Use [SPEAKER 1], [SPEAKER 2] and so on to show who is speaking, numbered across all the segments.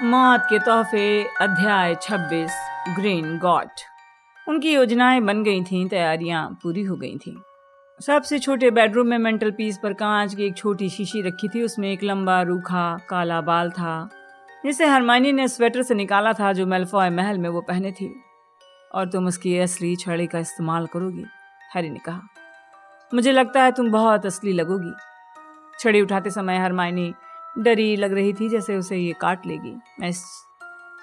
[SPEAKER 1] मौत के तोहफे अध्याय 26 ग्रीन गॉट। उनकी योजनाएं बन गई थीं, तैयारियां पूरी हो गई थीं। सबसे छोटे बेडरूम में मेंटल पीस पर कांच की एक छोटी शीशी रखी थी। उसमें एक लंबा रूखा काला बाल था जिसे हरमाइनी ने स्वेटर से निकाला था जो मेलफॉय महल में वो पहने थी। और तुम उसकी असली छड़ी का इस्तेमाल करोगी, हैरी ने कहा। मुझे लगता है तुम बहुत असली लगोगी। छड़ी उठाते समय हरमाइनी डरी लग रही थी, जैसे उसे ये काट लेगी।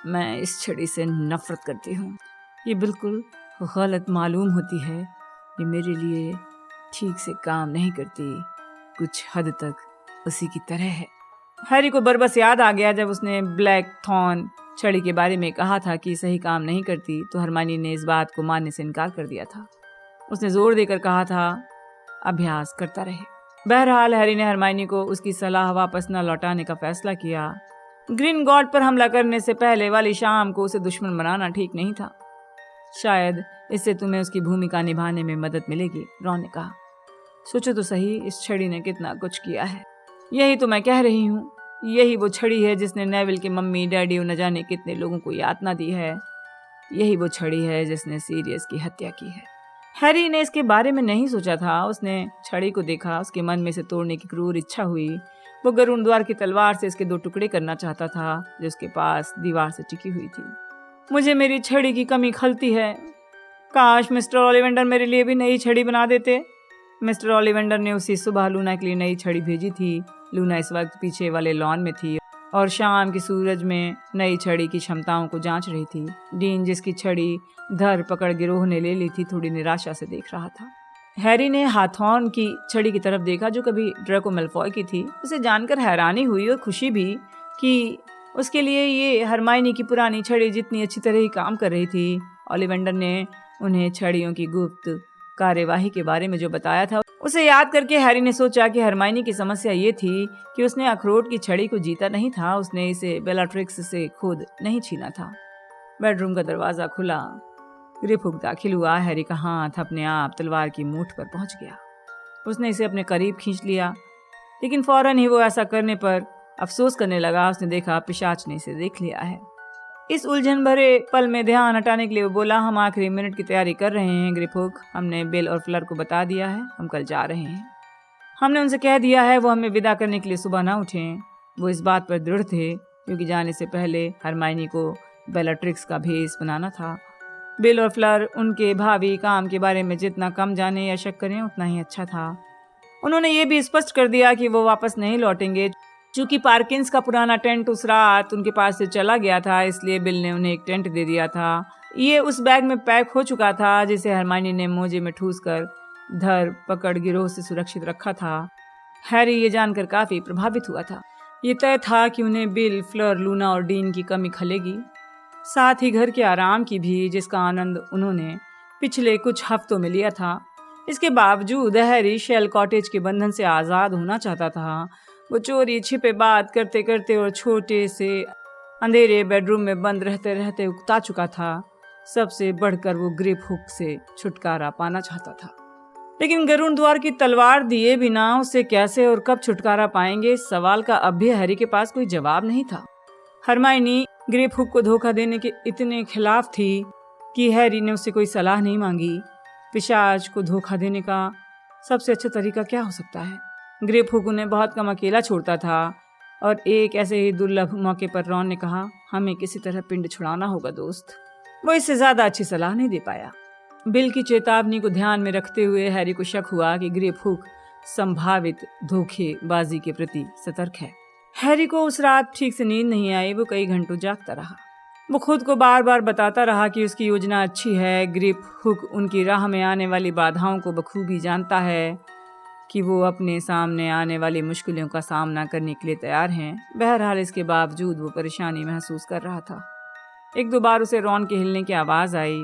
[SPEAKER 1] मैं इस छड़ी से नफरत करती हूँ। ये बिल्कुल गलत मालूम होती है। ये मेरे लिए ठीक से काम नहीं करती, कुछ हद तक उसी की तरह है। हैरी को बरबस याद आ गया जब उसने ब्लैक थॉर्न छड़ी के बारे में कहा था कि सही काम नहीं करती, तो हरमाइनी ने इस बात को मानने से इनकार कर दिया था। उसने जोर देकर कहा था, अभ्यास करता रहे। बहरहाल हैरी ने हरमाइनी को उसकी सलाह वापस न लौटाने का फैसला किया। ग्रीन गॉड पर हमला करने से पहले वाली शाम को उसे दुश्मन बनाना ठीक नहीं था। शायद इससे तुम्हें उसकी भूमिका निभाने में मदद मिलेगी, रॉन ने कहा। सोचो तो सही, इस छड़ी ने कितना कुछ किया है। यही तो मैं कह रही हूँ, यही वो छड़ी है जिसने नेविल के मम्मी डैडी और न जाने कितने लोगों को यातना दी है। यही वो छड़ी है जिसने सीरियस की हत्या की है। हैरी ने इसके बारे में नहीं सोचा था। उसने छड़ी को देखा, उसके मन में इसे तोड़ने की क्रूर इच्छा हुई। वो गरुड़ द्वार की तलवार से इसके 2 टुकड़े करना चाहता था जो उसके पास दीवार से टिकी हुई थी। मुझे मेरी छड़ी की कमी खलती है। काश मिस्टर ओलिवेंडर मेरे लिए भी नई छड़ी बना देते। मिस्टर ओलिवेंडर ने उसी सुबह लूना के लिए नई छड़ी भेजी थी। लूना इस वक्त पीछे वाले लॉन में थी और शाम की सूरज में नई छड़ी की क्षमताओं को जांच रही थी। डीन, जिसकी छड़ी धर पकड़ गिरोह ने ले ली थी, थोड़ी निराशा से देख रहा था। हैरी ने हाथॉर्न की छड़ी की तरफ देखा जो कभी ड्रैको मेलफॉय की थी। उसे जानकर हैरानी हुई और खुशी भी कि उसके लिए ये हरमाइनी की पुरानी छड़ी जितनी अच्छी तरह ही काम कर रही थी। ओलिवेंडर ने उन्हें छड़ियों की गुप्त कार्यवाही के बारे में जो बताया था, उसे याद करके हैरी ने सोचा कि हरमाइनी की समस्या ये थी कि उसने अखरोट की छड़ी को जीता नहीं था, उसने इसे बेलाट्रिक्स से खुद नहीं छीना था। बेडरूम का दरवाजा खुला। ग्रिफुक दाखिल हुआ। हैरी का हाथ अपने आप तलवार की मूठ पर पहुंच गया। उसने इसे अपने करीब खींच लिया, लेकिन फौरन ही वो ऐसा करने पर अफसोस करने लगा। उसने देखा पिशाच ने इसे देख लिया है। इस उलझन भरे पल में ध्यान हटाने के लिए वो बोला, हम आखिरी मिनट की तैयारी कर रहे हैं ग्रिफुक। हमने बिल और फ्लर को बता दिया है, हम कल जा रहे हैं। हमने उनसे कह दिया है वो हमें विदा करने के लिए सुबह ना उठें। वो इस बात पर दृढ़ थे क्योंकि जाने से पहले हरमाइनी को बेलाट्रिक्स का भेष बनाना था। बिल और फ्लर उनके भावी काम के बारे में जितना कम जाने या शक करें उतना ही अच्छा था। उन्होंने ये भी स्पष्ट कर दिया कि वो वापस नहीं लौटेंगे। चूंकि पार्किंस का पुराना टेंट उस रात उनके पास से चला गया था, इसलिए बिल ने उन्हें एक टेंट दे दिया था। ये उस बैग में पैक हो चुका था जिसे हरमाइनी ने मोजे में ठूस कर धर पकड़ गिरोह से सुरक्षित रखा था। हैरी ये जानकर काफी प्रभावित हुआ था। ये तय था कि उन्हें बिल, फ्लर, लूना और डीन की कमी खलेगी, साथ ही घर के आराम की भी, जिसका आनंद उन्होंने पिछले कुछ हफ्तों में लिया था। इसके बावजूद हैरी शेल कॉटेज के बंधन से आज़ाद होना चाहता था। वो चोरी छिपे बात करते करते और छोटे से अंधेरे बेडरूम में बंद रहते रहते उकता चुका था। सबसे बढ़कर वो ग्रिफुक से छुटकारा पाना चाहता था। लेकिन गरुड़ द्वार की तलवार दिए बिना उससे कैसे और कब छुटकारा पाएंगे, इस सवाल का अब भी हैरी के पास कोई जवाब नहीं था। हरमाइनी ग्रिफुक को धोखा देने के इतने खिलाफ थी कि हैरी ने उससे कोई सलाह नहीं मांगी। पिशाच को धोखा देने का सबसे अच्छा तरीका क्या हो सकता है? ग्रिफुक उन्हें बहुत कम अकेला छोड़ता था और एक ऐसे ही दुर्लभ मौके पर रॉन ने कहा, हमें किसी तरह पिंड छुड़ाना होगा दोस्त। वो इससे ज्यादा अच्छी सलाह नहीं दे पाया। बिल की चेतावनी को ध्यान में रखते हुए हैरी को शक हुआ कि ग्रिफुक संभावित धोखेबाजी के प्रति सतर्क है। हैरी को उस रात ठीक से नींद नहीं आई। वो कई घंटों जागता रहा। वो खुद को बार बार बताता रहा कि उसकी योजना अच्छी है। ग्रिफुक उनकी राह में आने वाली बाधाओं को बखूबी जानता है कि वो अपने सामने आने वाली मुश्किलों का सामना करने के लिए तैयार हैं। बहरहाल इसके बावजूद वो परेशानी महसूस कर रहा था। 1-2 बार उसे रॉन के हिलने की आवाज़ आई।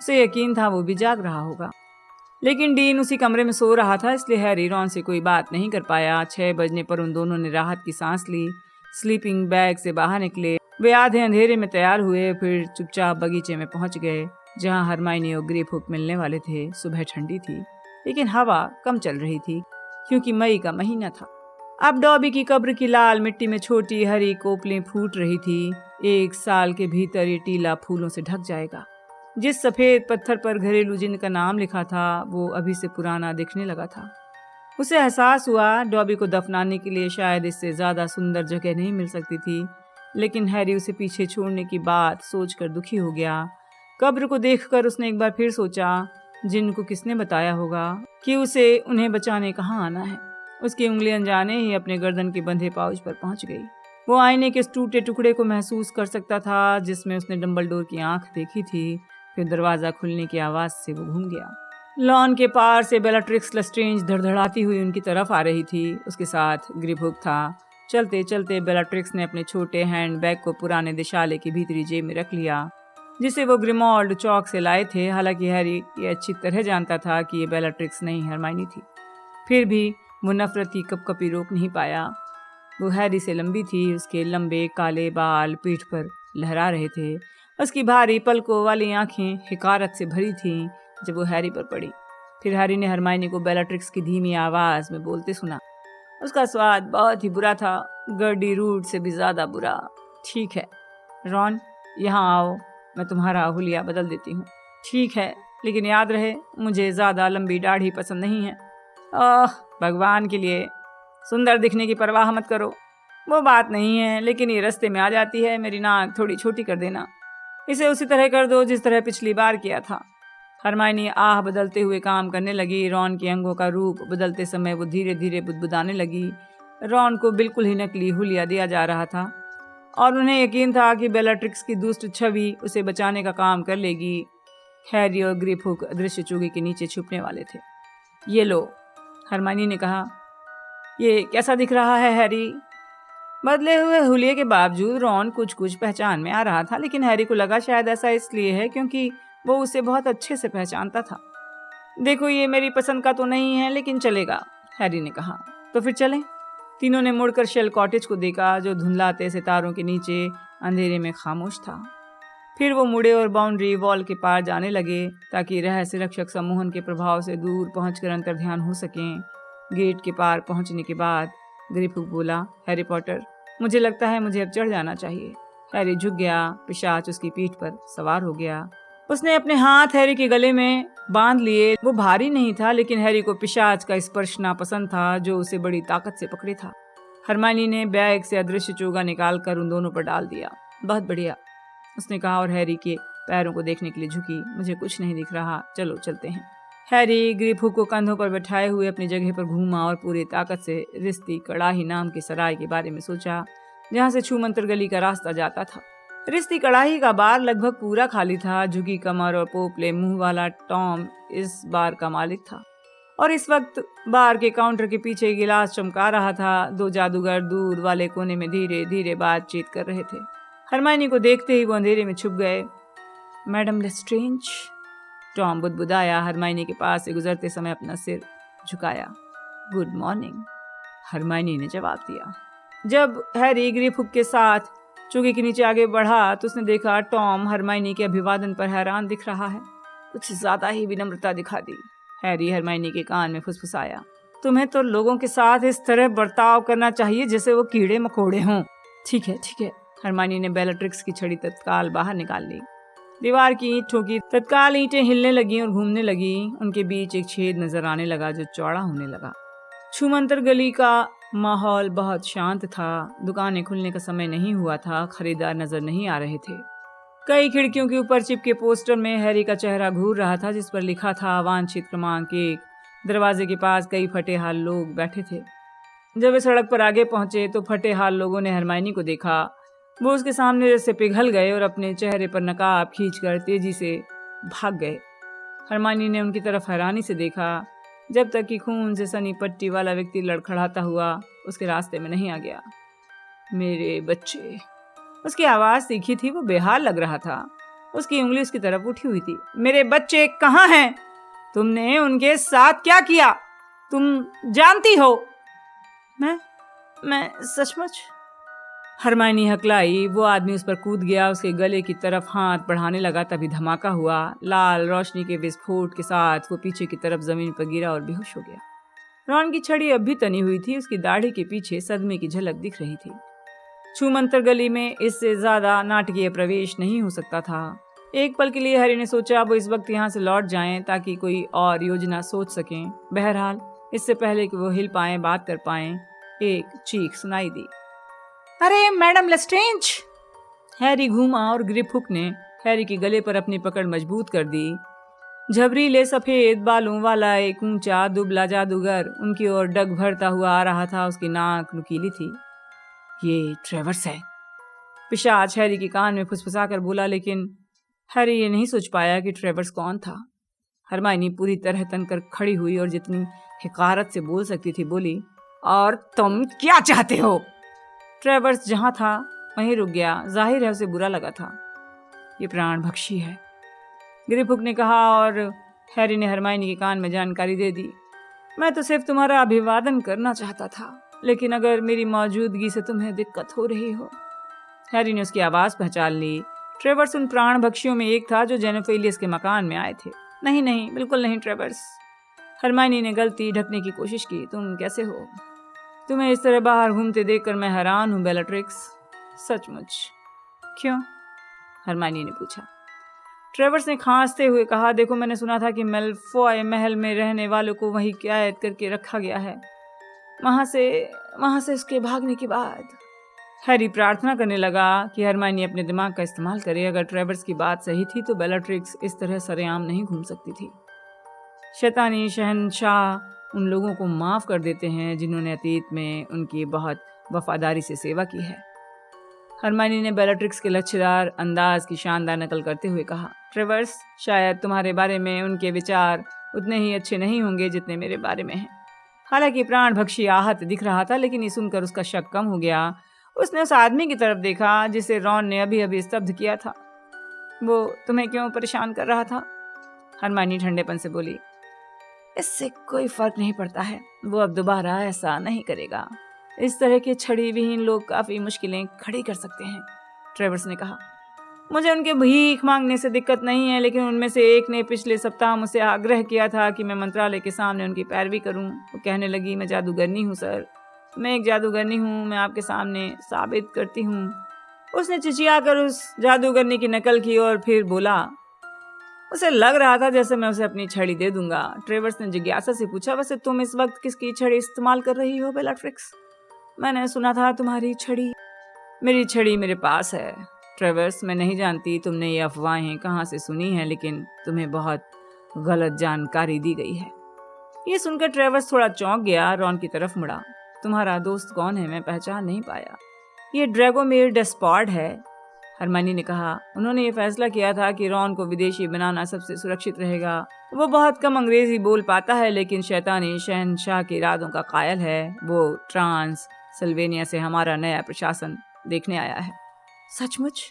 [SPEAKER 1] उसे यकीन था वो भी जाग रहा होगा, लेकिन डीन उसी कमरे में सो रहा था, इसलिए हैरी रॉन से कोई बात नहीं कर पाया। 6 बजने पर उन दोनों ने राहत की सांस ली, स्लीपिंग बैग से बाहर निकले। वे आधे अंधेरे में तैयार हुए, फिर चुपचाप बगीचे में पहुंच गए जहां हरमाइनी और ग्रिफुक मिलने वाले थे। सुबह ठंडी थी, लेकिन हवा कम चल रही थी क्योंकि मई का महीना था। अब डॉबी की कब्र की लाल मिट्टी में छोटी हरी कोपलें फूट रही थी। 1 साल के भीतर ये टीला फूलों से ढक जाएगा। जिस सफेद पत्थर पर घरेलू जिन का नाम लिखा था वो अभी से पुराना दिखने लगा था। उसे एहसास हुआ डॉबी को दफनाने के लिए शायद इससे ज्यादा सुंदर जगह नहीं मिल सकती थी, लेकिन हैरी उसे पीछे छोड़ने की बात सोचकर दुखी हो गया। कब्र को देखकर उसने एक बार फिर सोचा, जिन को किसने बताया होगा कि उसे उन्हें बचाने कहाँ आना है। उसकी उंगली अनजाने ही अपने गर्दन के बंधे पाउच पर पहुंच गई। वो आईने के टूटे टुकड़े को महसूस कर सकता था जिसमें उसने डंबलडोर की आंख देखी थी। फिर दरवाजा खुलने की आवाज से वो घूम गया। लॉन के पार से बेलाट्रिक्स लस्ट्रेंज धड़धड़ाती हुई उनकी तरफ आ रही थी। उसके साथ ग्रिपहुक था। चलते चलते बेलाट्रिक्स ने अपने छोटे हैंड बैग को पुराने दिशाले की भीतरी जेब में रख लिया, जिसे वो ग्रिमॉल्ड चौक से लाए थे। हालांकि हैरी ये अच्छी तरह जानता था कि ये बेलाट्रिक्स नहीं हरमाइनी थी, फिर भी वो नफरत की कपकपी रोक नहीं पाया। वो हैरी से लंबी थी। उसके लंबे काले बाल पीठ पर लहरा रहे थे। उसकी भारी पलकों वाली आंखें हिकारत से भरी थीं जब वो हैरी पर पड़ी। फिर हैरी ने हरमाइनी को बेलाट्रिक्स की धीमी आवाज में बोलते सुना। उसका स्वाद बहुत ही बुरा था, गर्डी रूट से भी ज्यादा बुरा। ठीक है रॉन, यहाँ आओ, मैं तुम्हारा हुलिया बदल देती हूँ। ठीक है, लेकिन याद रहे मुझे ज्यादा लंबी दाढ़ी पसंद नहीं है। भगवान के लिए सुंदर दिखने की परवाह मत करो। वो बात नहीं है, लेकिन ये रास्ते में आ जाती है। मेरी नाक थोड़ी छोटी कर देना। इसे उसी तरह कर दो जिस तरह पिछली बार किया था। हरमाइनी आह बदलते हुए काम करने लगी। रॉन के अंगों का रूप बदलते समय वो धीरे धीरे बुदबुदाने लगी। रॉन को बिल्कुल ही नकली हुलिया दिया जा रहा था और उन्हें यकीन था कि बेलाट्रिक्स की दुष्ट छवि उसे बचाने का काम कर लेगी। हैरी और ग्रिपहुक अदृश्य चोगे के नीचे छुपने वाले थे। ये लो, हरमाइनी ने कहा। ये कैसा दिख रहा है हैरी? बदले हुए हुलिये के बावजूद रॉन कुछ कुछ पहचान में आ रहा था, लेकिन हैरी को लगा शायद ऐसा इसलिए है क्योंकि वो उसे बहुत अच्छे से पहचानता था। देखो, ये मेरी पसंद का तो नहीं है, लेकिन चलेगा, हैरी ने कहा। तो फिर चलें। तीनों ने मुड़कर शेल कॉटेज को देखा जो धुंधलाते सितारों के नीचे अंधेरे में खामोश था। फिर वो मुड़े और बाउंड्री वॉल के पार जाने लगे ताकि रहस्य रक्षक सम्मोहन के प्रभाव से दूर पहुंचकर अंतर्ध्यान हो सकें। गेट के पार पहुंचने के बाद ग्रिपहुक बोला, हैरी पॉटर, मुझे लगता है मुझे अब चढ़ जाना चाहिए। हैरी झुक गया। पिशाच उसकी पीठ पर सवार हो गया। उसने अपने हाथ हैरी के गले में बांध लिए। वो भारी नहीं था, लेकिन हैरी को पिशाच का स्पर्श नापसंद था जो उसे बड़ी ताकत से पकड़े था। हरमाइनी ने बैग से अदृश्य चोगा निकालकर उन दोनों पर डाल दिया। बहुत बढ़िया, उसने कहा और हैरी के पैरों को देखने के लिए झुकी। मुझे कुछ नहीं दिख रहा, चलो चलते हैं। हैरी ग्रिपहुक को कंधों पर बैठाए हुए अपनी जगह पर घूमा और पूरी ताकत से रिश्ती कड़ाही नाम के सराय के बारे में सोचा जहाँ से छूमंतर गली का रास्ता जाता था। रिश्ती कड़ाही का बार लगभग पूरा खाली था। झुकी कमर और पोपले मुंह वाला टॉम इस बार का मालिक था और इस वक्त बार के काउंटर के पीछे गिलास चमका रहा था। 2 जादूगर दूर वाले कोने में धीरे धीरे बातचीत कर रहे थे। हरमाइनी को देखते ही वो अंधेरे में छुप गए। मैडम लेस्ट्रेंज, टॉम बुदबुदाया। हरमाइनी के पास से गुजरते समय अपना सिर झुकाया। गुड मॉर्निंग, हरमाइनी ने जवाब दिया। जब हैरी ग्रिपहुक के साथ चोगे के नीचे आगे बढ़ा तो उसने देखा टॉम हरमाइनी के अभिवादन पर हैरान दिख रहा है। कुछ ज्यादा ही विनम्रता दिखा दी। हैरी हरमाइनी के कान में फुसफुसाया, तुम्हें तो लोगों के साथ इस तरह बर्ताव करना चाहिए जैसे वो कीड़े मकोड़े हों। ठीक है ठीक है, हरमाइनी ने बेलाट्रिक्स की छड़ी तत्काल बाहर निकाल ली। दीवार की ईंट ठोकी। तत्काल ईंटें हिलने लगी और घूमने लगी। उनके बीच एक छेद नजर आने लगा जो चौड़ा होने लगा। छूमंतर गली का माहौल बहुत शांत था। दुकानें खुलने का समय नहीं हुआ था। खरीदार नजर नहीं आ रहे थे। कई खिड़कियों के ऊपर चिपके पोस्टर में हैरी का चेहरा घूर रहा था जिस पर लिखा था वांछित क्रमांक 1। दरवाजे के पास कई फटे हाल लोग बैठे थे। जब वे सड़क पर आगे पहुंचे तो फटे हाल लोगों ने हरमाइनी को देखा। वो उसके सामने जैसे पिघल गए और अपने चेहरे पर नकाब खींचकर तेजी से भाग गए। हरमाइनी ने उनकी तरफ हैरानी से देखा जब तक कि खून से सनी पट्टी वाला व्यक्ति लड़खड़ाता हुआ उसके रास्ते में नहीं आ गया। मेरे बच्चे, उसकी आवाज तीखी थी। वो बेहाल लग रहा था। उसकी उंगली उसकी तरफ उठी हुई थी। मेरे बच्चे कहाँ हैं? तुमने उनके साथ क्या किया? तुम जानती हो? मैं सचमुच, हरमाइनी हकलाई। वो आदमी उस पर कूद गया। उसके गले की तरफ हाथ बढ़ाने लगा। तभी धमाका हुआ। लाल रोशनी के विस्फोट के साथ वो पीछे की तरफ जमीन पर गिरा और बेहोश हो गया। रॉन की छड़ी अब भी तनी हुई थी, उसकी दाढ़ी के पीछे सदमे की झलक दिख रही थी। छूमंतर गली में इससे ज्यादा नाटकीय प्रवेश नहीं हो सकता था। एक पल के लिए हैरी ने सोचा वो इस वक्त यहाँ से लौट जाएं ताकि कोई और योजना सोच सकें। बहरहाल इससे पहले कि वो हिल पाएं, बात कर पाएं, एक चीख सुनाई दी, अरे मैडम लेस्ट्रेंज! हैरी घूमा और ग्रिप हुक ने हैरी के गले पर अपनी पकड़ मजबूत कर दी। झबरीले सफेद बालों वाला एक ऊंचा दुबला जादूगर उनकी ओर डग भरता हुआ आ रहा था। उसकी नाक नुकीली थी। ये ट्रेवर्स है, पिशाच हैरी के कान में फुसफुसाकर बोला, लेकिन हैरी ये नहीं सोच पाया कि ट्रेवर्स कौन था। हरमाइनी पूरी तरह तनकर खड़ी हुई और जितनी हिकारत से बोल सकती थी बोली, और तुम क्या चाहते हो? ट्रेवर्स जहां था वहीं रुक गया। जाहिर है उसे बुरा लगा था। ये प्राण भक्षी है, ग्रिप हुक ने कहा, और हैरी ने हरमाइनी के कान में जानकारी दे दी। मैं तो सिर्फ तुम्हारा अभिवादन करना चाहता था, लेकिन अगर मेरी मौजूदगी से तुम्हें दिक्कत हो रही हो। हैरी ने उसकी आवाज पहचान ली। ट्रेवर्स उन प्राण भक्षियों में एक था जो जेनोफिलियस के मकान में आए थे। नहीं नहीं, बिल्कुल नहीं ट्रेवर्स। हरमाइनी ने गलती ढकने की कोशिश की। तुम कैसे हो? तुम्हें इस तरह बाहर घूमते देखकर मैं हैरान हूं बेllatrix, सचमुच। क्यों? हरमाइनी ने पूछा। ट्रेवर्स ने खांसते हुए कहा, देखो मैंने सुना था कि मेलफॉय महल में रहने वालों को वहीं कैद करके रखा गया है। वहां से उसके भागने के बाद। हैरी प्रार्थना करने लगा कि हरमाइनी अपने दिमाग का इस्तेमाल करे। अगर ट्रेवर्स की बात सही थी तो बेllatrix इस तरह सरेआम नहीं घूम सकती थी। शैतानी शहंशाह उन लोगों को माफ कर देते हैं जिन्होंने अतीत में उनकी बहुत वफादारी से सेवा की है। हरमाइनी ने बेllatrix के लच्छेदार अंदाज की शानदार नकल करते हुए कहा, ट्रेवर्स, शायद तुम्हारे बारे में उनके विचार उतने ही अच्छे नहीं होंगे जितने मेरे बारे में हैं। हालांकि प्राण भक्षी आहत दिख रहा था, लेकिन ये सुनकर उसका शक कम हो गया। उसने उस आदमी की तरफ देखा जिसे रॉन ने अभी अभी स्तब्ध किया था। वो तुम्हें क्यों परेशान कर रहा था? हरमाइनी ठंडेपन से बोली, इससे कोई फर्क नहीं पड़ता है। वो अब दोबारा ऐसा नहीं करेगा। इस तरह के छड़ी विहीन लोग काफी मुश्किलें खड़ी कर सकते हैं। ट्रेवर्स ने कहा, मुझे उनके भीख मांगने से दिक्कत नहीं है, लेकिन उनमें से एक ने पिछले सप्ताह मुझसे आग्रह किया था कि मैं मंत्रालय के सामने उनकी पैरवी करूं। वो कहने लगी, मैं जादूगरनी हूं सर, मैं एक जादूगरनी हूं, मैं आपके सामने साबित करती हूं। उसने चिचियाकर उस जादूगरनी की नकल की और फिर बोला। उसे लग रहा था जैसे मैं उसे अपनी छड़ी दे दूंगा। ट्रेवर्स ने जिज्ञासा से पूछा, वैसे तुम इस वक्त किसकी छड़ी इस्तेमाल कर रही हो बेllatrix? मैंने सुना था तुम्हारी छड़ी। मेरी छड़ी मेरे पास है ट्रेवर्स। मैं नहीं जानती तुमने ये अफवाहें कहाँ से सुनी हैं, लेकिन तुम्हें बहुत गलत जानकारी दी गई है। ये सुनकर ट्रेवर्स थोड़ा चौंक गया। रॉन की तरफ मुड़ा। तुम्हारा दोस्त कौन है? मैं पहचान नहीं पाया। ये ड्रैगोमेर डेस्पॉर्ड है, हरमाइनी ने कहा। उन्होंने ये फैसला किया था कि रॉन को विदेशी बनाना सबसे सुरक्षित रहेगा। वो बहुत कम अंग्रेजी बोल पाता है, लेकिन शैतानी शहंशाह के इरादों का कायल है। वो ट्रांस सिल्वेनिया से हमारा नया प्रशासन देखने आया है। सचमुच?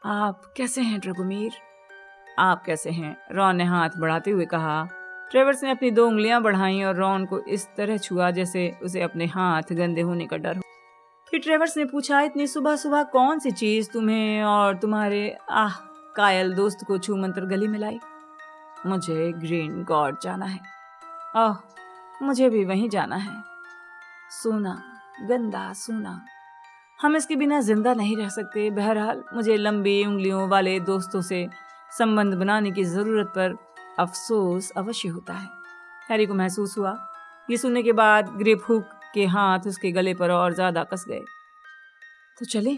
[SPEAKER 1] आप कैसे हैं ड्रैगोमेर? आप कैसे हैं? रॉन ने हाथ बढ़ाते हुए कहा। ट्रेवर्स ने अपनी 2 उंगलियां बढ़ाईं और रॉन को इस तरह छुआ जैसे उसे अपने हाथ गंदे होने का डर हो। फिर ट्रेवर्स ने पूछा, इतनी सुबह सुबह कौन सी चीज तुम्हें और तुम्हारे कायल दोस्त को छू मंतर गली में लाई? मुझे ग्रीन गॉड जाना है। मुझे भी वहीं जाना है। सोना, गंदा सोना, हम इसके बिना जिंदा नहीं रह सकते। बहरहाल मुझे लंबी उंगलियों वाले दोस्तों से संबंध बनाने की जरूरत पर अफसोस अवश्य होता है। हैरी को महसूस हुआ। ये सुनने के बाद ग्रिप हुक के हाथ उसके गले पर और ज्यादा कस गए। तो चले?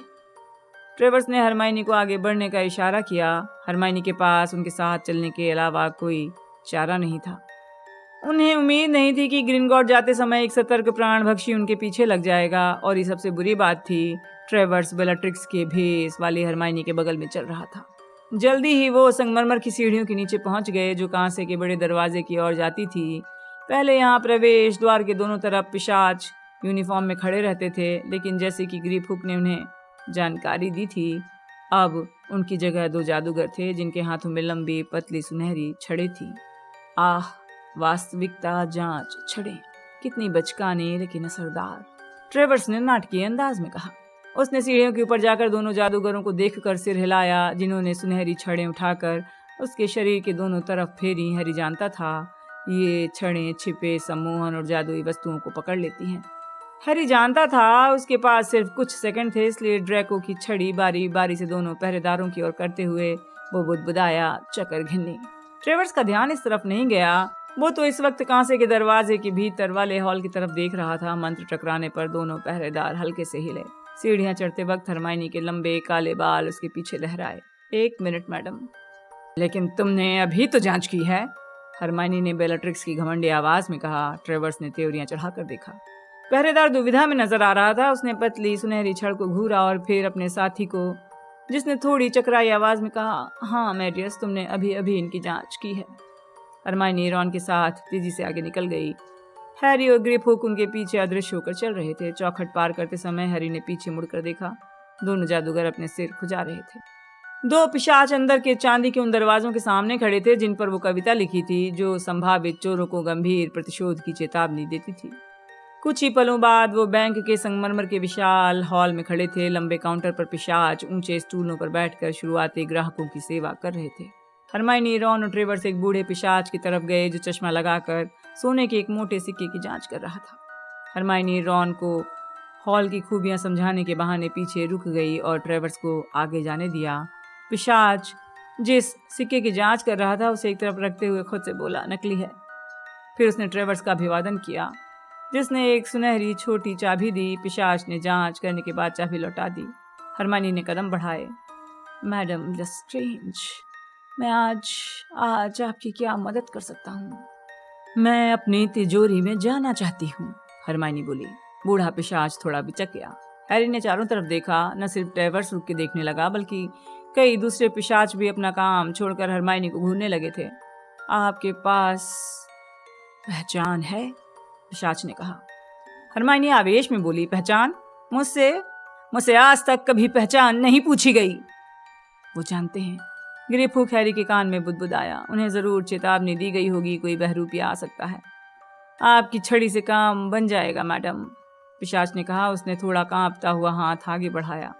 [SPEAKER 1] ट्रेवर्स ने हरमाइनी को आगे बढ़ने का इशारा किया। हरमाइनी के पास उनके साथ चलने के अलावा कोई चारा नहीं था। उन्हें उम्मीद नहीं थी कि ग्रिंगॉट जाते समय एक सतर्क प्राण भक्षी उनके पीछे लग जाएगा। और ये सबसे बुरी बात थी, ट्रेवर्स बेllatrix के भेस वाली हरमाइनी के बगल में चल रहा था। जल्दी ही वो संगमरमर की सीढ़ियों के नीचे पहुंच गए जो कांसे के बड़े दरवाजे की ओर जाती थी। पहले यहाँ प्रवेश द्वार के दोनों तरफ पिशाच यूनिफॉर्म में खड़े रहते थे, लेकिन जैसे कि ग्रिप हुक ने उन्हें जानकारी दी थी, अब उनकी जगह 2 जादूगर थे जिनके हाथों में लंबी पतली सुनहरी छड़ें थी। वास्तविकता जांच छड़ें, कितनी बचकानी लेकिन असरदार, ट्रेवर्स ने नाटकीय अंदाज में कहा। उसने सीढ़ियों के ऊपर जाकर दोनों जादूगरों को देखकर सिर हिलाया जिन्होंने सुनहरी छड़ें उठाकर उसके शरीर के दोनों तरफ फेरी। हैरी जानता था ये छड़ें छिपे सम्मोहन और जादुई वस्तुओं को पकड़ लेती हैं। हैरी जानता था उसके पास सिर्फ कुछ सेकंड थे, इसलिए ड्रैको की छड़ी बारी बारी से दोनों पहरेदारों की ओर करते हुए वो बुदबुदाया, चक्कर घिन्नी। ट्रेवर्स का ध्यान इस तरफ नहीं गया। वो तो इस वक्त कांसे के दरवाजे के भीतर वाले हॉल की तरफ देख रहा था। मंत्र टकराने पर दोनों पहरेदार हल्के से हिले। सीढ़ियां चढ़ते वक्त हरमाइनी के लंबे काले बाल उसके पीछे लहराए। 1 मिनट मैडम। लेकिन तुमने अभी तो जांच की है, हरमाइनी ने बेलाट्रिक्स की घमंडी आवाज में कहा। ट्रेवर्स ने त्योरियां चढ़ाकर देखा। पहरेदार दुविधा में नजर आ रहा था। उसने पतली सुनहरी छड़ को घूरा और फिर अपने साथी को, जिसने थोड़ी चकराई आवाज में कहा, हाँ मैरियस, तुमने अभी अभी इनकी जांच की है। हरमाइनी रॉन के साथ तेजी से आगे निकल गई। हैरी और ग्रेपहुक उनके पीछे अदृश्य होकर चल रहे थे। चौखट पार करते समय हैरी ने पीछे मुड़कर देखा। दोनों जादूगर अपने सिर खुजा रहे थे। 2 पिशाच अंदर के चांदी के उन दरवाजों के सामने खड़े थे जिन पर वो कविता लिखी थी, जो संभावित चोरों को गंभीर प्रतिशोध की चेतावनी देती थी। कुछ ही पलों बाद वो बैंक के संगमरमर के विशाल हॉल में खड़े थे। लंबे काउंटर पर पिशाच ऊंचे स्टूलों पर बैठकर शुरुआती ग्राहकों की सेवा कर रहे थे। हरमाइनी, रॉन और ट्रेवर्स एक बूढ़े पिशाच की तरफ गए जो चश्मा लगाकर सोने के एक मोटे सिक्के की जांच कर रहा था। हरमाइनी रॉन को हॉल की खूबियां समझाने के बहाने पीछे रुक गई और ट्रेवर्स को आगे जाने दिया। पिशाच जिस सिक्के की जांच कर रहा था उसे एक तरफ रखते हुए खुद से बोला, नकली है। फिर उसने ट्रेवर्स का अभिवादन किया, जिसने एक सुनहरी छोटी चाबी दी। पिशाच ने जांच करने के बाद चाबी लौटा दी। हरमाइनी ने कदम बढ़ाए। मैडम लेस्ट्रेंज, मैं आज आपकी क्या मदद कर सकता हूँ? मैं अपनी तिजोरी में जाना चाहती हूँ, हरमाइनी बोली। बूढ़ा पिशाच थोड़ा बिचक गया। हैरी ने चारों तरफ देखा। न सिर्फ ट्रेवर्स रुक के देखने लगा, बल्कि कई दूसरे पिशाच भी अपना काम छोड़कर हरमाइनी को घूरने लगे थे। आपके पास पहचान है? पिशाच ने कहा। हरमाइनी आवेश में बोली, पहचान? मुझसे आज तक कभी पहचान नहीं पूछी गई। वो जानते हैं, ग्रेपहुक हैरी के कान में बुदबुदाया। उन्हें जरूर चेतावनी दी गई होगी, कोई बहरूपिया आ सकता है। आपकी छड़ी से काम बन जाएगा मैडम, पिशाच ने कहा। उसने थोड़ा कांपता हुआ हाथ आगे बढ़ाया।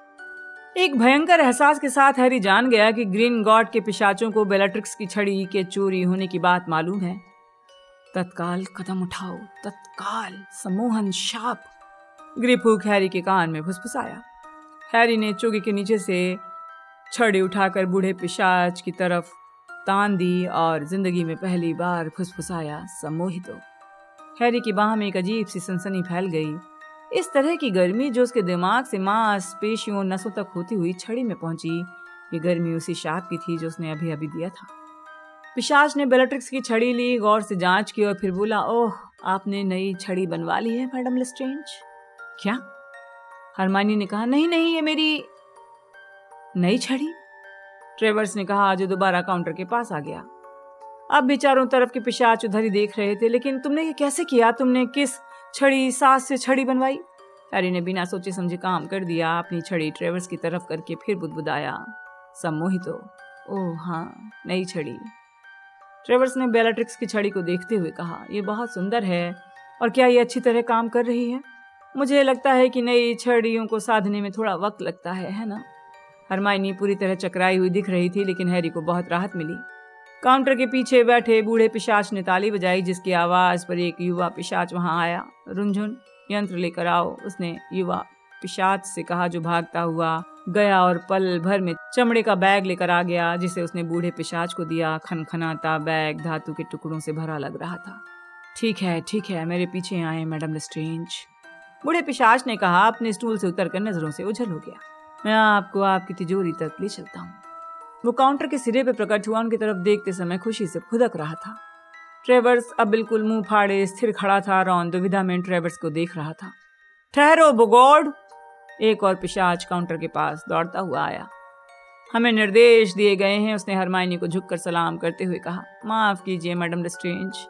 [SPEAKER 1] एक भयंकर एहसास के साथ हैरी जान गया कि ग्रीन गॉड के पिशाचों को बेलाट्रिक्स की छड़ी के चोरी होने की बात मालूम है। तत्काल कदम उठाओ, तत्काल, सम्मोहन, शाप, ग्रेपहुक हैरी के कान में फुसफुसाया। हैरी ने चोगे के नीचे से छड़ी उठाकर बूढ़े पिशाच की तरफ तान दी और जिंदगी में पहली बार फुसफुसाया, सम्मोहितो। हैरी की बाह में एक अजीब सी सनसनी फैल गई। इस तरह की गर्मी जो उसके दिमाग से मांस पेशियों नसों तक होती हुई छड़ी में पहुंची, ये गर्मी उसी शाप की थी जो उसने अभी अभी दिया था। पिशाच ने बेलाट्रिक्स की छड़ी ली, गौर से जांच की और फिर बोला, ओह, आपने नई छड़ी बनवा ली है मैडम लेस्ट्रेंज? क्या? हरमाइनी ने कहा, नहीं, ये मेरी नई छड़ी, ट्रेवर्स ने कहा, जो दोबारा काउंटर के पास आ गया। अब भी चारों तरफ के पिशाच उधर ही देख रहे थे। लेकिन तुमने ये कैसे किया? तुमने किस छड़ी सास से छड़ी बनवाई? हैरी ने बिना सोचे समझे काम कर दिया। अपनी छड़ी ट्रेवर्स की तरफ करके फिर बुदबुदाया, सम्मोहितो। ओह हाँ, नई छड़ी। ट्रेवर्स ने बेलाट्रिक्स की छड़ी को देखते हुए कहा, यह बहुत सुंदर है। और क्या ये अच्छी तरह काम कर रही है? मुझे लगता है कि नई छड़ियों को साधने में थोड़ा वक्त लगता है ना? हरमाइनी पूरी तरह चकराई हुई दिख रही थी, लेकिन हैरी को बहुत राहत मिली। काउंटर के पीछे बैठे बूढ़े पिशाच ने ताली बजाई, जिसकी आवाज पर एक युवा पिशाच वहां आया। रुनझुन, यंत्र लेकर आओ, उसने युवा पिशाच से कहा, जो भागता हुआ गया और पल भर में चमड़े का बैग लेकर आ गया, जिसे उसने बूढ़े पिशाच को दिया। खनखनाता बैग धातु के टुकड़ों से भरा लग रहा था। ठीक है, मेरे पीछे आए मैडम लेस्ट्रेंज, बूढ़े पिशाच ने कहा। अपने स्टूल से उतरकर नजरों से ओझल हो गया। मैं आपको आपकी तिजोरी तक ले चलता हूँ। वो काउंटर के सिरे पे प्रकट हुआ। उनकी तरफ देखते समय खुशी से फुदक रहा था। ट्रेवर्स अब बिल्कुल मुंह फाड़े स्थिर खड़ा था। रॉन दुविधा में ट्रेवर्स को देख रहा था। ठहरो बोगोर्ड, एक और पिशाच काउंटर के पास दौड़ता हुआ आया। हमें निर्देश दिए गए हैं, उसने हरमाइनी को झुककर सलाम करते हुए कहा। माफ कीजिए मैडम लेस्ट्रेंज,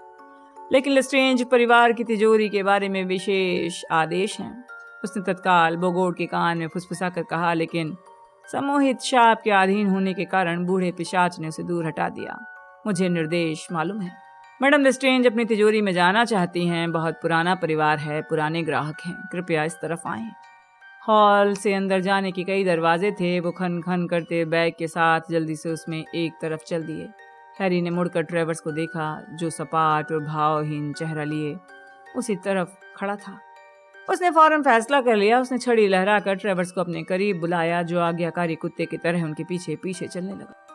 [SPEAKER 1] लेकिन लेस्ट्रेंज परिवार की तिजोरी के बारे में विशेष आदेश हैं, उसने तत्काल बोगोर्ड के कान में फुसफुसा कर कहा। लेकिन सम्मोहित शाप के अधीन होने के कारण बूढ़े पिशाच ने उसे दूर हटा दिया। मुझे निर्देश मालूम है। मैडम लेस्ट्रेंज अपनी तिजोरी में जाना चाहती हैं। बहुत पुराना परिवार है, पुराने ग्राहक हैं, कृपया इस तरफ आएं। हॉल से अंदर जाने के कई दरवाजे थे। वो खन खन करते बैग के साथ जल्दी से उसमें एक तरफ चल दिए। हैरी ने मुड़कर ट्रेवर्स को देखा, जो सपाट और भावहीन चेहरा लिए उसी तरफ खड़ा था। उसने फौरन फैसला कर लिया। उसने छड़ी लहराकर ट्रेवर्स को अपने करीब बुलाया, जो आज्ञाकारी कुत्ते की तरह उनके पीछे पीछे चलने लगा।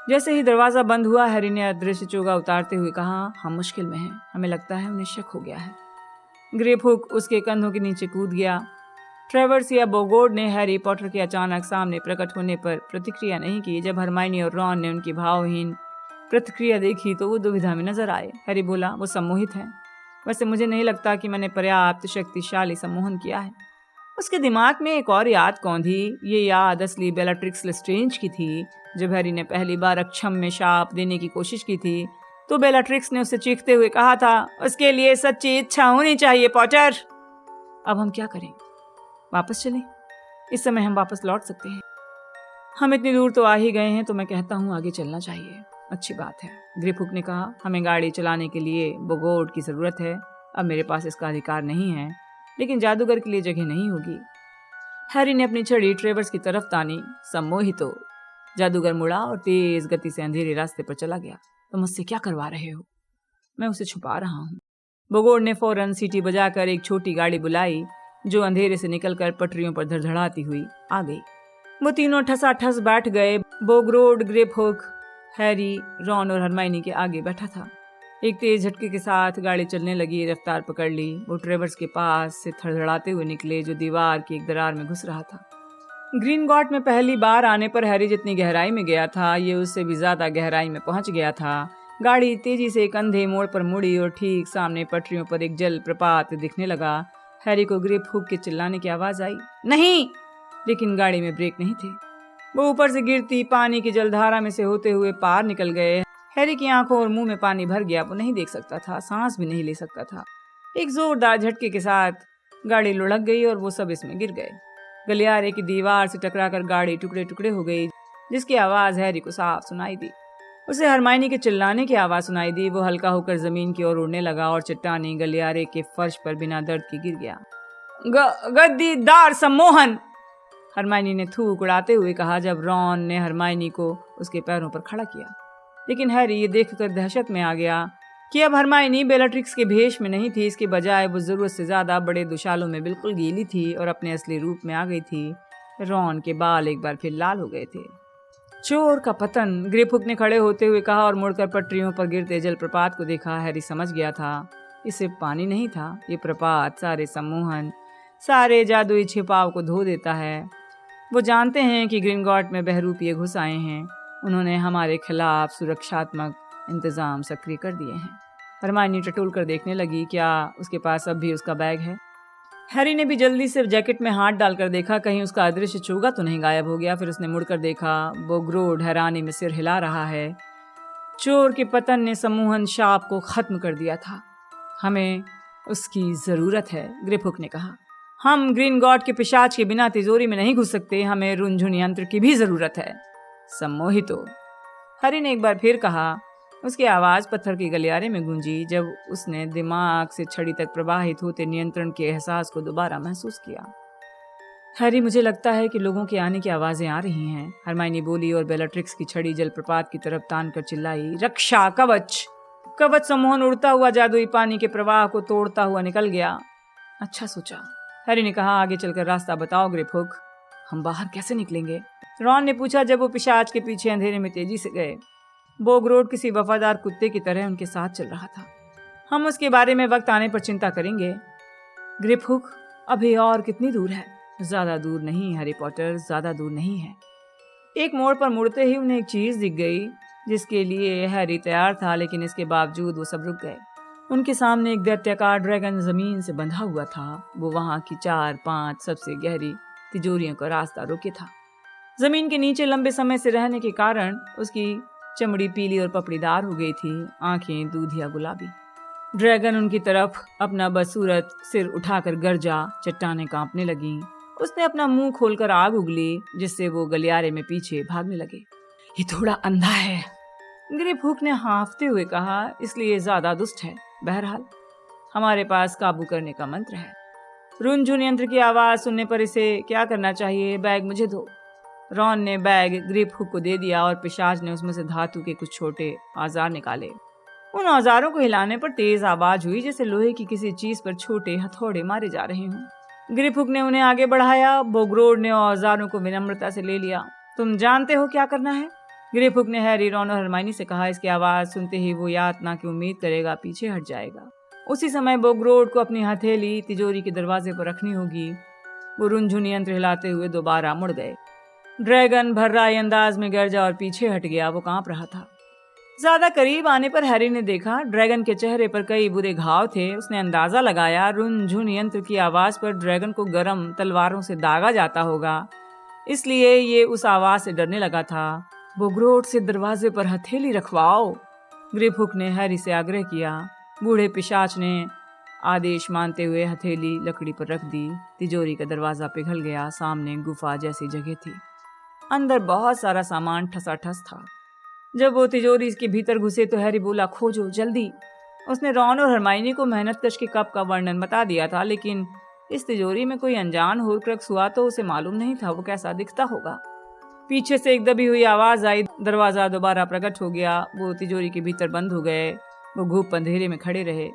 [SPEAKER 1] जैसे ही दरवाजा बंद हुआ, हैरी ने अदृश्य चोगा उतारते हुए कहा, हम मुश्किल में हैं। हमें लगता है उन्हें शक हो गया है। ग्रेपहुक उसके कंधों के नीचे कूद गया। ट्रेवर्स या बोगोर्ड ने हैरी पॉटर के अचानक सामने प्रकट होने पर प्रतिक्रिया नहीं की। जब हरमाइनी और रॉन ने उनकी भावहीन प्रतिक्रिया देखी तो वो दुविधा में नजर आए। हैरी बोला, वो सम्मोहित है। वैसे मुझे नहीं लगता कि मैंने पर्याप्त शक्तिशाली सम्मोहन किया है। उसके दिमाग में एक और याद कौंधी। ये याद असली बेलाट्रिक्स लेस्ट्रेंज की थी। जब हैरी ने पहली बार अक्षम में शाप देने की कोशिश की थी तो बेलाट्रिक्स ने उसे चीखते हुए कहा था, उसके लिए सच्ची इच्छा होनी चाहिए पॉटर। अब हम क्या करें? वापस चलें? इस समय हम वापस लौट सकते हैं। हम इतनी दूर तो आ ही गए हैं, तो मैं कहता हूँ आगे चलना चाहिए। अच्छी बात है, ग्रेपहुक ने कहा। हमें गाड़ी चलाने के लिए बोगोर्ड की जरूरत है। अब मेरे पास इसका अधिकार नहीं है, लेकिन जादूगर के लिए जगह नहीं होगी। हैरी ने अपनी छड़ी ट्रेवर्स की तरफ तानी। सम्मोहित हो। जादूगर मुड़ा और तेज गति से अंधेरे रास्ते पर चला गया। तो मुझसे क्या करवा रहे हो? मैं उसे छुपा रहा हूँ। बोगोर्ड ने फौरन सीटी बजाकर एक छोटी गाड़ी बुलाई, जो अंधेरे से निकलकर पटरियों पर धड़धड़ाती हुई आ गई। वो तीनों ठसाठस बैठ गए। बोगोर्ड, ग्रेपहुक, हैरी, रॉन और हरमाइनी के आगे बैठा था। एक तेज झटके के साथ गाड़ी चलने लगी, रफ्तार पकड़ ली। वो ट्रेवर्स के पास से थड़थड़ाते हुए निकले, जो दीवार की एक दरार में घुस रहा था। ग्रीनगॉट में पहली बार आने पर हैरी जितनी गहराई में गया था, ये उससे भी ज्यादा गहराई में पहुंच गया था। गाड़ी तेजी से एक अंधे मोड़ पर मुड़ी और ठीक सामने पटरियों पर एक जल प्रपात दिखने लगा। हैरी को ग्रेपहुक के चिल्लाने की आवाज आई, नहीं! लेकिन गाड़ी में ब्रेक नहीं थे। वो ऊपर से गिरती पानी की जलधारा में से होते हुए पार निकल गए। हैरी की आंखों और मुंह में पानी भर गया। वो नहीं देख सकता था, सांस भी नहीं ले सकता था। एक जोरदार झटके के साथ गाड़ी लुढ़क गई और वो सब इसमें गिर गए। गलियारे की दीवार से टकराकर गाड़ी टुकड़े टुकड़े हो गई, जिसकी आवाज हैरी को साफ सुनाई दी। उसे हरमाइनी के चिल्लाने की आवाज सुनाई दी। वो हल्का होकर जमीन की ओर उड़ने लगा और चट्टानी गलियारे के फर्श पर बिना दर्द के गिर गया। गद्दीदार सम्मोहन! हरमाइनी ने थूक उड़ाते हुए कहा, जब रॉन ने हरमाइनी को उसके पैरों पर खड़ा किया। लेकिन हैरी ये देखकर दहशत में आ गया कि अब हरमाइनी बेलाट्रिक्स के भेष में नहीं थी। इसके बजाय वो जरूरत से ज्यादा बड़े दुशालों में बिल्कुल गीली थी और अपने असली रूप में आ गई थी। रॉन के बाल एक बार फिर लाल हो गए थे। चोर का पतन! ग्रेपहुक ने खड़े होते हुए कहा और मुड़कर पटरियों पर गिरते जलप्रपात को देखा। हैरी समझ गया था, ये सिर्फ पानी नहीं था, ये प्रपात सारे सम्मोहन, सारे जादुई छिपाव को धो देता है। वो जानते हैं कि ग्रीनगॉट में बहरूपिये घुस आए हैं। उन्होंने हमारे खिलाफ सुरक्षात्मक इंतजाम सक्रिय कर दिए हैं। हरमाइनी टटोल कर देखने लगी, क्या उसके पास अब भी उसका बैग है? हैरी ने भी जल्दी से जैकेट में हाथ डालकर देखा, कहीं उसका अदृश्य चोगा तो नहीं गायब हो गया। फिर उसने मुड़कर देखा। बोगोर्ड हैरानी में सिर हिला रहा है। चोर के पतन ने सम्मोहन शाप को खत्म कर दिया था। हमें उसकी जरूरत है, ग्रेपहुक ने कहा। हम ग्रीनगॉट के पिशाच के बिना तिजोरी में नहीं घुस सकते। हमें रुनझुन यंत्र की भी जरूरत है। सम्मोहित हो, हैरी ने एक बार फिर कहा। उसकी आवाज पत्थर के गलियारे में गूंजी जब उसने दिमाग से छड़ी तक प्रवाहित होते नियंत्रण के एहसास को दोबारा महसूस किया। हैरी, मुझे लगता है कि लोगों के आने की आवाजें आ रही हैं, हरमाइनी बोली और बेलाट्रिक्स की छड़ी जलप्रपात की तरफ तान कर चिल्लाई, रक्षा कवच! कवच सम्मोहन उड़ता हुआ जादुई पानी के प्रवाह को तोड़ता हुआ निकल गया। अच्छा सोचा, हैरी ने कहा। आगे चलकर रास्ता बताओ ग्रेपहुक। हम बाहर कैसे निकलेंगे? रॉन ने पूछा जब वो पिशाच के पीछे अंधेरे में तेजी से गए। बोगोर्ड किसी वफादार कुत्ते की तरह उनके साथ चल रहा था। हम उसके बारे में वक्त आने पर चिंता करेंगे। ग्रेपहुक, अभी और कितनी दूर है? ज्यादा दूर नहीं हैरी पॉटर, ज्यादा दूर नहीं है। एक मोड़ पर मुड़ते ही उन्हें एक चीज दिख गई, जिसके लिए हैरी तैयार था, लेकिन इसके बावजूद वो सब रुक गए। उनके सामने एक दैत्याकार ड्रैगन जमीन से बंधा हुआ था। वो वहां की 4-5 सबसे गहरी तिजोरियों का रास्ता रोके था। जमीन के नीचे लंबे समय से रहने के कारण उसकी चमड़ी पीली और पपड़ीदार हो गई थी, आंखें दूधिया गुलाबी। ड्रैगन उनकी तरफ अपना बदसूरत सिर उठाकर गरजा। चट्टानें कांपने लगीं। उसने अपना मुंह खोलकर आग उगली, जिससे वो गलियारे में पीछे भागने लगे। ये थोड़ा अंधा है, ग्रेपहुक ने हाँफते हुए कहा, इसलिए ज्यादा दुष्ट है। बहरहाल हमारे पास काबू करने का मंत्र है। रुनझुन यंत्र की आवाज सुनने पर इसे क्या करना चाहिए? बैग मुझे दो। रॉन ने बैग ग्रिप हुक को दे दिया और पिशाच ने उसमें से धातु के कुछ छोटे औजार निकाले। उन औजारों को हिलाने पर तेज आवाज हुई जैसे लोहे की किसी चीज पर छोटे हथौड़े मारे जा रहे हों। ग्रिप हुक ने उन्हें आगे बढ़ाया। बोग्रोड ने औजारों को विनम्रता से ले लिया। तुम जानते हो क्या करना है? ग्रिप हुक ने हैरी, रॉन और हरमाइनी से कहा। इसकी आवाज सुनते ही वो यातना की उम्मीद करेगा, पीछे हट जाएगा। उसी समय बोग्रोड को अपनी हथेली तिजोरी के दरवाजे पर रखनी होगी। वो रुनझुन यंत्र हिलाते हुए दोबारा मुड़ गए। ड्रैगन भर्राई अंदाज में गरजा और पीछे हट गया। वो कांप रहा था। ज्यादा करीब आने पर हैरी ने देखा ड्रैगन के चेहरे पर कई बुरे घाव थे। उसने अंदाजा लगाया रुनझुन यंत्र की आवाज पर ड्रैगन को गर्म तलवारों से दागा जाता होगा, इसलिए ये उस आवाज से डरने लगा था। बोग्रोड से दरवाजे पर हथेली रखवाओ, ग्रिप हुक ने हैरी से आग्रह किया। बूढ़े पिशाच ने आदेश मानते हुए हथेली लकड़ी पर रख दी। तिजोरी का दरवाजा पिघल गया। सामने गुफा जैसी जगह थी। अंदर बहुत सारा सामान ठसाठस था। जब वो तिजोरी के भीतर घुसे तो हैरी बोला, खोजो जल्दी। उसने रॉन और हरमाइनी को मेहनतकश के कप का वर्णन बता दिया था, लेकिन इस तिजोरी में कोई अनजान होरक्रक्स हुआ तो उसे मालूम नहीं था वो कैसा दिखता होगा। पीछे से एक दबी हुई आवाज आई। दरवाजा दोबारा प्रकट हो गया। वो तिजोरी के भीतर बंद हो गए। वो घूप अंधेरे में खड़े रहे।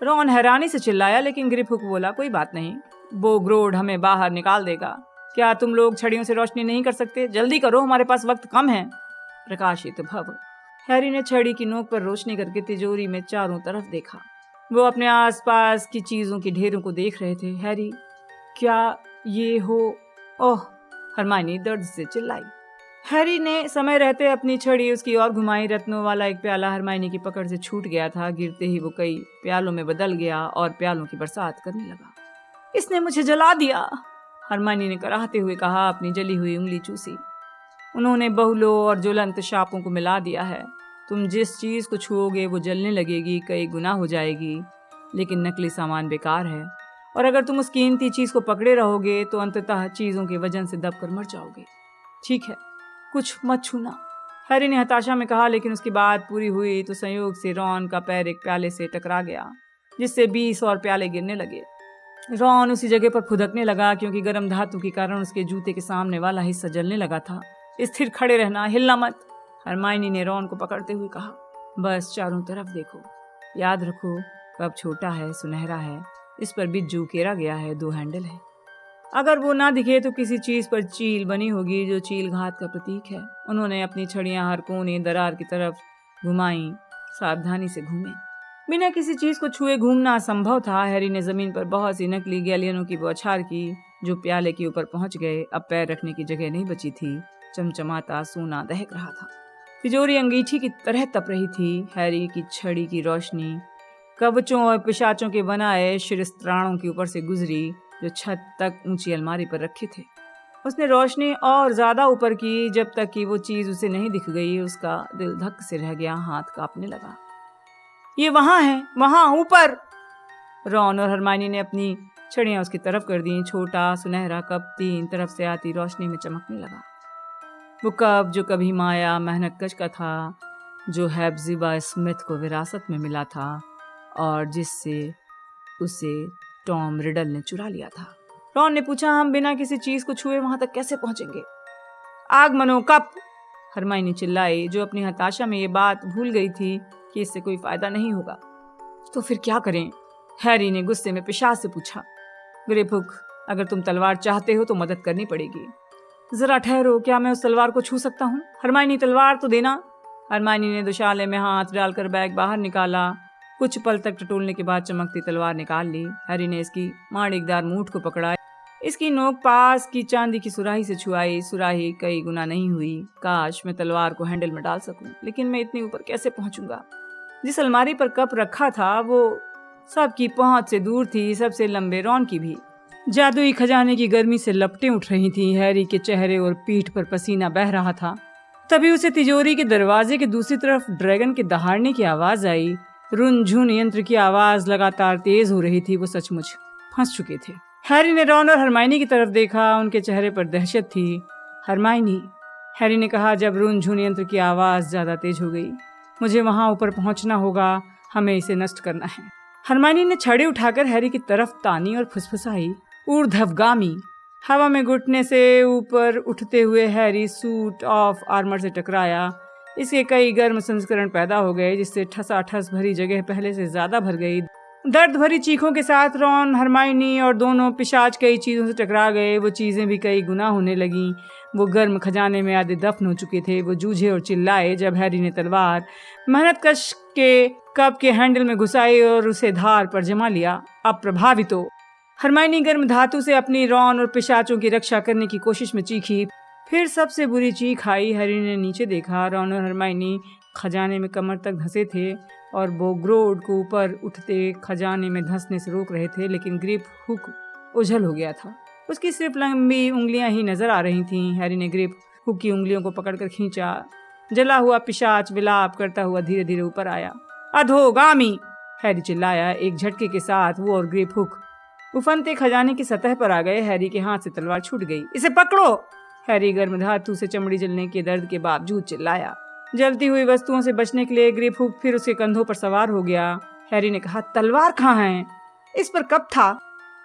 [SPEAKER 1] रॉन हैरानी से चिल्लाया, लेकिन ग्रिप हुक बोला, कोई बात नहीं, बोग्रोड हमें बाहर निकाल देगा। क्या तुम लोग छड़ियों से रोशनी नहीं कर सकते? जल्दी करो, हमारे पास वक्त कम है। प्रकाशित भव। हैरी ने छड़ी की नोक पर रोशनी करके तिजोरी में चारों तरफ देखा। वो अपने आसपास की चीजों के ढेरों को देख रहे थे। हैरी, क्या ये हो? ओह, हरमाइनी दर्द से चिल्लाई। हैरी ने समय रहते अपनी छड़ी उसकी ओर घुमाई। रत्नों वाला एक प्याला हरमाइनी की पकड़ से छूट गया था। गिरते ही वो कई प्यालों में बदल गया और प्यालों की बरसात करने लगा। इसने मुझे जला दिया, हरमाइनी ने कराहते हुए कहा। अपनी जली हुई उंगली चूसी। उन्होंने बहुलों और ज्वलंत शापों को मिला दिया है। तुम जिस चीज को छुओगे वो जलने लगेगी, कई गुना हो जाएगी। लेकिन नकली सामान बेकार है, और अगर तुम उस कीमती चीज को पकड़े रहोगे तो अंततः चीजों के वजन से दबकर मर जाओगे। ठीक है, कुछ मत छूना, हैरी ने हताशा में कहा। लेकिन उसकी बात पूरी हुई तो संयोग से रॉन का पैर एक प्याले से टकरा गया, जिससे 20 और प्याले गिरने लगे। रॉन उसी जगह पर फुदकने लगा, क्योंकि गर्म धातु के कारण उसके जूते के सामने वाला हिस्सा जलने लगा था। स्थिर खड़े रहना, हिलना मत, हरमाइनी ने रॉन को पकड़ते हुए कहा। बस चारों तरफ देखो, याद रखो कप छोटा है, सुनहरा है, इस पर बिज्जू केरा गया है, 2 हैंडल है। अगर वो ना दिखे तो किसी चीज पर चील बनी होगी, जो चील घात का प्रतीक है। उन्होंने अपनी छड़ियां हर कोने दरार की तरफ घुमाई। सावधानी से घूमे। बिना किसी चीज को छुए घूमना असंभव था। हैरी ने जमीन पर बहुत सी नकली गैलियनों की बौछार की, जो प्याले के ऊपर पहुंच गए। अब पैर रखने की जगह नहीं बची थी। चमचमाता सोना दहक रहा था। तिजोरी अंगीठी की तरह तप रही थी। हैरी की छड़ी की रोशनी कवचों और पिशाचों के बनाए शिरस्त्राणों के ऊपर से गुजरी, जो छत तक ऊंची अलमारी पर रखे थे। उसने रोशनी और ज्यादा ऊपर की, जब तक कि वो चीज उसे नहीं दिख गई। उसका दिल धक से रह गया, हाथ कांपने लगा। ये वहां है, वहां ऊपर। रॉन और हरमाइनी ने अपनी छड़ियां उसकी तरफ कर दी। छोटा सुनहरा कप 3 तरफ से आती रोशनी में चमकने लगा। वो कप जो कभी माया मेहनतकश का था, जो हेप्ज़िबा स्मिथ को विरासत में मिला था और जिससे उसे टॉम रिडल ने चुरा लिया था। रॉन ने पूछा, हम बिना किसी चीज को छुए वहां तक कैसे पहुंचेंगे? आगमनो कप, हरमाइनी चिल्लाई, जो अपनी हताशा में ये बात भूल गई थी कि इससे कोई फायदा नहीं होगा। तो फिर क्या करें? हैरी ने गुस्से में पिशाच से पूछा। ग्रिप हुक, अगर तुम तलवार चाहते हो तो मदद करनी पड़ेगी। जरा ठहरो, क्या मैं उस तलवार को छू सकता हूँ? हरमाइनी, तलवार तो देना। हरमाइनी ने दुशाले में हाथ डालकर बैग बाहर निकाला। कुछ पल तक टटोलने के बाद चमकती तलवार निकाल ली। हैरी ने इसकी माड़ीदार मूठ को पकड़ा। इसकी नोक पास की चांदी की सुराही से छुआई। सुराही कई गुना नहीं हुई। काश मैं तलवार को हैंडल में डाल सकूं, लेकिन मैं इतनी ऊपर कैसे पहुंचूंगा? जिस अलमारी पर कप रखा था वो सबकी पहुंच से दूर थी, सबसे लंबे रॉन की भी। जादुई खजाने की गर्मी से लपटें उठ रही थी। हैरी के चेहरे और पीठ पर पसीना बह रहा था। तभी उसे तिजोरी के दरवाजे के दूसरी तरफ ड्रैगन के दहाड़ने की आवाज आई। रुनझुन यंत्र की आवाज लगातार तेज हो रही थी। वो सचमुच फंस चुके थे। हैरी ने रॉन और हरमाइनी की तरफ देखा। उनके चेहरे पर दहशत थी। हरमाइनी, हैरी ने कहा जब रुनझुन यंत्र की आवाज ज्यादा तेज हो गई, मुझे वहां ऊपर पहुंचना होगा, हमें इसे नष्ट करना है। हरमाइनी ने छड़ी उठाकर हैरी की तरफ तानी और फुसफुसाई, ऊर्ध्वगामी। हवा में घुटने से ऊपर उठते हुए हैरी सूट ऑफ आर्मर से टकराया। इसके कई गर्म संस्करण पैदा हो गए, जिससे ठसाठस भरी जगह पहले से ज्यादा भर गई। दर्द भरी चीखों के साथ रॉन, हरमाइनी और दोनों पिशाच कई चीजों से टकरा गए। वो चीजें भी कई गुना होने लगीं। वो गर्म खजाने में आधे दफन हो चुके थे। वो जूझे और चिल्लाए जब हैरी ने तलवार मेहनतकश के कप के हैंडल में घुसाई और उसे धार पर जमा लिया। अप्रभावित हो हरमाइनी गर्म धातु से अपनी रॉन और पिशाचों की रक्षा करने की कोशिश में चीखी। फिर सबसे बुरी चीख आई। हैरी ने नीचे देखा। रॉन और हरमाइनी खजाने में कमर तक धंसे थे और वो ग्रोड को ऊपर उठते खजाने में धंसने से रोक रहे थे, लेकिन ग्रिप हुक उछल हो गया था। उसकी सिर्फ लंबी उंगलियां ही नजर आ रही थीं। हैरी ने ग्रिप हुक की उंगलियों को पकड़कर खींचा। जला हुआ पिशाच विलाप करता हुआ धीरे धीरे ऊपर आया। अधोगामी, हैरी चिल्लाया। एक झटके के साथ वो और ग्रिप हुक उफनते खजाने की सतह पर आ गए। हैरी के हाथ से तलवार छूट गई। इसे पकड़ो, हैरी गर्म धातु से चमड़ी जलने के दर्द के बावजूद चिल्लाया। जलती हुई वस्तुओं से बचने के लिए ग्रिप हुक फिर उसके कंधों पर सवार हो गया। हैरी ने कहा, तलवार कहाँ है? इस पर कब था?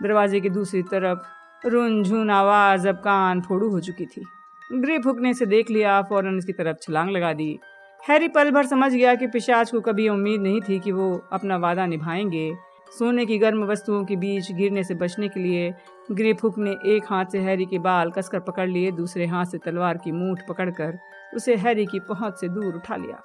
[SPEAKER 1] दरवाजे की दूसरी तरफ रुनझुन आवाज अब कान फोड़ू हो चुकी थी। ग्रिप हुक ने इसे देख लिया, फौरन इसकी तरफ छलांग लगा दी। हैरी पल भर समझ गया कि पिशाच को कभी उम्मीद नहीं थी कि वो अपना वादा निभाएंगे। सोने की गर्म वस्तुओं के बीच गिरने से बचने के लिए ग्रिप हुक ने एक हाथ से हैरी के बाल कसकर पकड़ लिए, दूसरे हाथ से तलवार की मूठ पकड़कर उसे हैरी की पहुंच से दूर उठा लिया।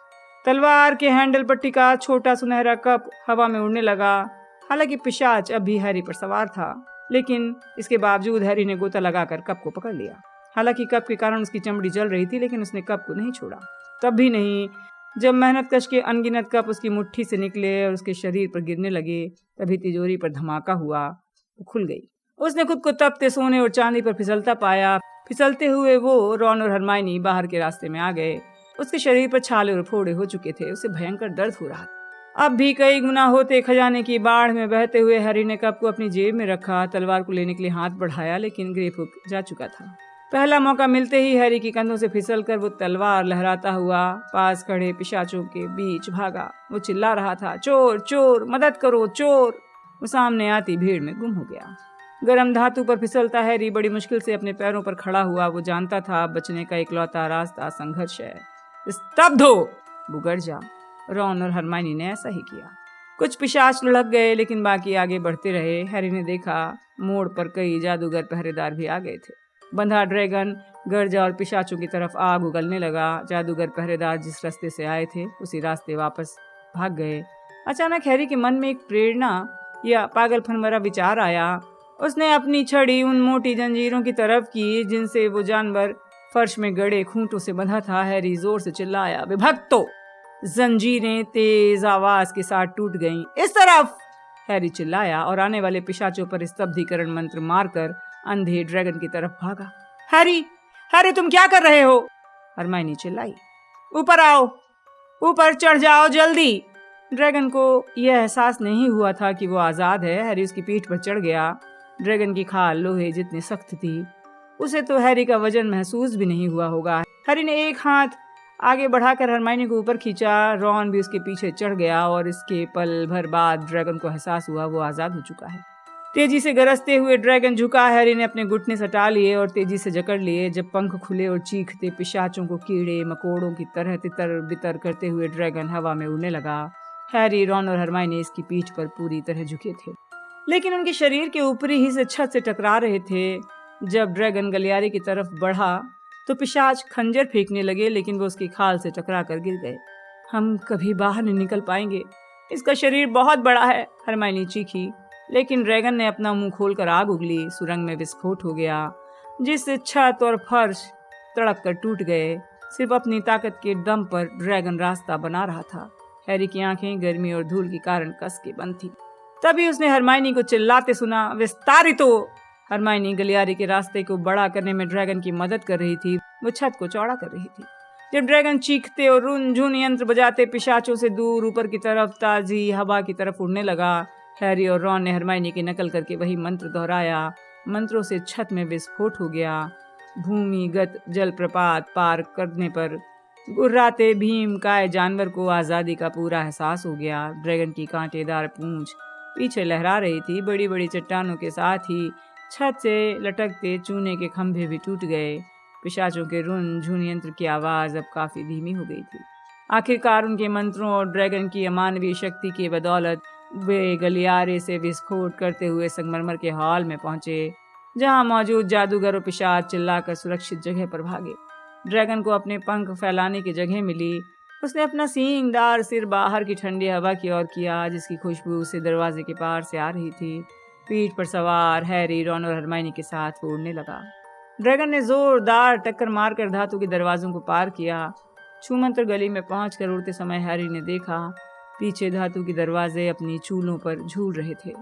[SPEAKER 1] तलवार के हैंडल पर टिका छोटा सुनहरा कप हवा में उड़ने लगा। हालांकि पिशाच अब भी हैरी पर सवार था, लेकिन इसके बावजूद हैरी ने गोता लगाकर कप को पकड़ लिया। हालांकि कप के कारण उसकी चमड़ी जल रही थी, लेकिन उसने कप को नहीं छोड़ा। तब भी नहीं। जब मेहनतकश के अनगिनत कप उसकी मुट्ठी से निकले और उसके शरीर पर गिरने लगे, तभी तिजोरी पर धमाका हुआ। वो खुल गई। उसने खुद को तपते सोने और चांदी पर फिसलता पाया। फिसलते हुए वो, रॉन और हरमाइनी बाहर के रास्ते में आ गए। उसके शरीर पर छाले और फोड़े हो चुके थे। उसे भयंकर दर्द हो रहा था। अब भी कई गुना होते खजाने की बाढ़ में बहते हुए हैरी ने कप को अपनी जेब में रखा। तलवार को लेने के लिए हाथ बढ़ाया, लेकिन ग्रिप हुक जा चुका था। पहला मौका मिलते ही हैरी के कंधों से फिसलकर वो तलवार लहराता हुआ पास खड़े पिशाचों के बीच भागा। वो चिल्ला रहा था, चोर चोर, मदद करो चोर। वो सामने आती भीड़ में गुम हो गया। गरम धातु पर फिसलता हैरी बड़ी मुश्किल से अपने पैरों पर खड़ा हुआ। वो जानता था बचने का इकलौता रास्ता संघर्ष है। स्तब्ध हो, बुगड़ जा। रॉन और हरमाइनी ने ऐसा ही किया। कुछ पिशाच लुढ़क गए, लेकिन बाकी आगे बढ़ते रहे। हैरी ने देखा मोड़ पर कई जादूगर पहरेदार भी आ गए थे। बंधा ड्रैगन गर्जा और पिशाचों की तरफ आग उगलने लगा। जादूगर पहरेदार जिस रास्ते से आए थे उसी रास्ते वापस भाग गए। अचानक हैरी के मन में एक प्रेरणा या पागलपन भरा विचार आया। उसने अपनी छड़ी उन मोटी जंजीरों की तरफ की जिनसे वो जानवर फर्श में गड़े खूंटों से बंधा था। हैरी जोर से चिल्लाया, विभक्तो! जंजीरें तेज आवाज के साथ टूट गईं। इस तरफ! हैरी चिल्लाया और आने वाले पिशाचों पर स्तब्धीकरण मंत्र मारकर अंधे ड्रैगन की तरफ भागा। हैरी, हैरी तुम क्या कर रहे हो? हरमाइनी चिल्लाई। ऊपर आओ, ऊपर चढ़ जाओ जल्दी। ड्रैगन को यह एहसास नहीं हुआ था कि वो आजाद है। हैरी उसकी पीठ पर चढ़ गया। ड्रैगन की खाल लोहे जितनी सख्त थी, उसे तो हैरी का वजन महसूस भी नहीं हुआ होगा। हैरी ने एक हाथ आगे बढ़ाकर हरमाइनी को ऊपर खींचा। रॉन भी उसके पीछे चढ़ गया और इसके पल भर बाद ड्रैगन को एहसास हुआ वो आजाद हो चुका है। तेजी से गरजते हुए ड्रैगन झुका। हैरी ने अपने घुटने सटा लिए और तेजी से जकड़ लिए। जब पंख खुले और चीखते पिशाचों को कीड़े मकोड़ों की तरह तितर बितर करते हुए ड्रैगन हवा में उड़ने लगा। हैरी, रॉन और हरमाइनी इसकी पीठ पर पूरी तरह झुके थे, लेकिन उनके शरीर के ऊपरी हिस्से छत से टकरा रहे थे। जब ड्रैगन गलियारे की तरफ बढ़ा तो पिशाच खंजर फेंकने लगे, लेकिन वो उसकी खाल से टकरा कर गिर गए। हम कभी बाहर नहीं निकल पाएंगे, इसका शरीर बहुत बड़ा है, हरमाइनी चीखी। लेकिन ड्रैगन ने अपना मुंह खोलकर आग उगली। सुरंग में विस्फोट हो गया, जिससे छत और फर्श तड़क कर टूट गए। सिर्फ अपनी ताकत के दम पर ड्रैगन रास्ता बना रहा था। हैरी की आंखें गर्मी और धूल के कारण कस के बंद थी। तभी उसने हरमाइनी को चिल्लाते सुना, विस्तारित हो। हरमाइनी गलियारे के रास्ते को बड़ा करने में ड्रैगन की मदद कर रही थी। वो छत को चौड़ा कर रही थी। जब ड्रैगन चीखते और रुनझुन यंत्र बजाते पिशाचों से दूर ऊपर की तरफ ताजी हवा की तरफ उड़ने लगा, हैरी और रॉन ने हरमाइनी की नकल करके वही मंत्र दोहराया। मंत्रों से छत में विस्फोट हो गया। भूमिगत जलप्रपात पार करने पर गुर्राते भीम काय जानवर को आजादी का पूरा एहसास हो गया। ड्रैगन की कांटेदार पूंछ पीछे लहरा रही थी। बड़ी बड़ी चट्टानों के साथ ही छत से लटकते चूने के खंभे भी टूट गए। पिशाचों के रुन झुन यंत्र की आवाज़ अब काफ़ी धीमी हो गई थी। आखिरकार उनके मंत्रों और ड्रैगन की अमानवीय शक्ति की बदौलत वे गलियारे से विस्फोट करते हुए संगमरमर के हॉल में पहुंचे, जहां मौजूद जादूगर और पिशाच चिल्लाकर सुरक्षित जगह पर भागे। ड्रैगन को अपने पंख फैलाने की जगह मिली। उसने अपना सींगदार सिर बाहर की ठंडी हवा की ओर किया, जिसकी खुशबू उसे दरवाजे के पार से आ रही थी। पीठ पर सवार हैरी, रॉन और हरमाइनी के साथ वो उड़ने लगा। ड्रैगन ने जोरदार टक्कर मारकर धातु के दरवाजों को पार किया। छूमंतर गली में पहुंचकर उड़ते समय हैरी ने देखा, पीछे धातु के दरवाजे अपनी चूलों पर झूल रहे थे।